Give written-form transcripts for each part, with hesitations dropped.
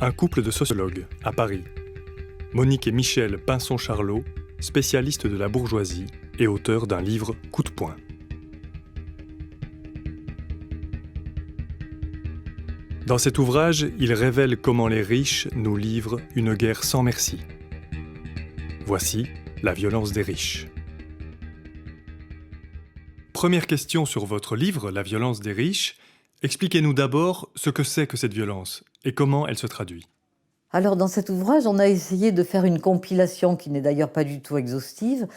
Un couple de sociologues, à Paris. Monique et Michel Pinson-Charlot, spécialistes de la bourgeoisie et auteurs d'un livre coup de poing. Dans cet ouvrage, ils révèlent comment les riches nous livrent une guerre sans merci. Voici la violence des riches. Première question sur votre livre, La violence des riches. Expliquez-nous d'abord ce que c'est que cette violence et comment elle se traduit. Alors, dans cet ouvrage, on a essayé de faire une compilation, qui n'est d'ailleurs pas du tout exhaustive,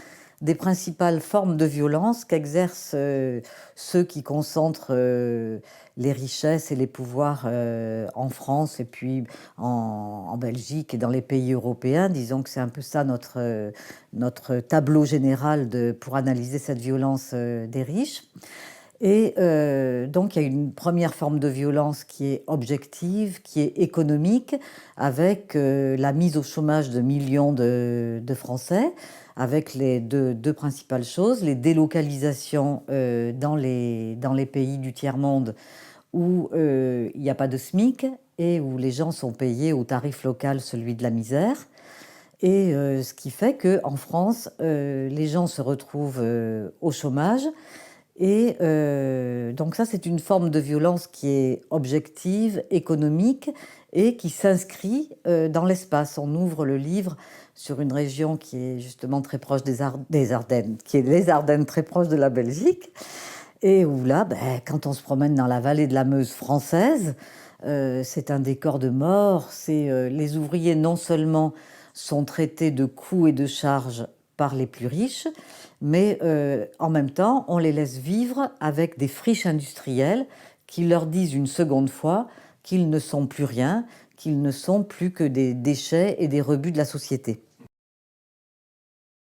des principales formes de violence qu'exercent ceux qui concentrent les richesses et les pouvoirs en France et puis en Belgique et dans les pays européens. Disons que c'est un peu ça notre tableau général pour analyser cette violence des riches. Et donc, il y a une première forme de violence qui est objective, qui est économique, avec la mise au chômage de millions de Français, avec les deux principales choses, les délocalisations dans les pays du tiers-monde où il n'y a pas de SMIC et où les gens sont payés au tarif local, celui de la misère. Et ce qui fait qu'en France, les gens se retrouvent au chômage. Et donc ça, c'est une forme de violence qui est objective, économique et qui s'inscrit dans l'espace. On ouvre le livre sur une région qui est justement très proche des Ardennes, qui est les Ardennes, très proche de la Belgique, et où là, quand on se promène dans la vallée de la Meuse française, c'est un décor de mort. Les ouvriers non seulement sont traités de coûts et de charges par les plus riches, mais en même temps, on les laisse vivre avec des friches industrielles qui leur disent une seconde fois qu'ils ne sont plus rien, qu'ils ne sont plus que des déchets et des rebuts de la société.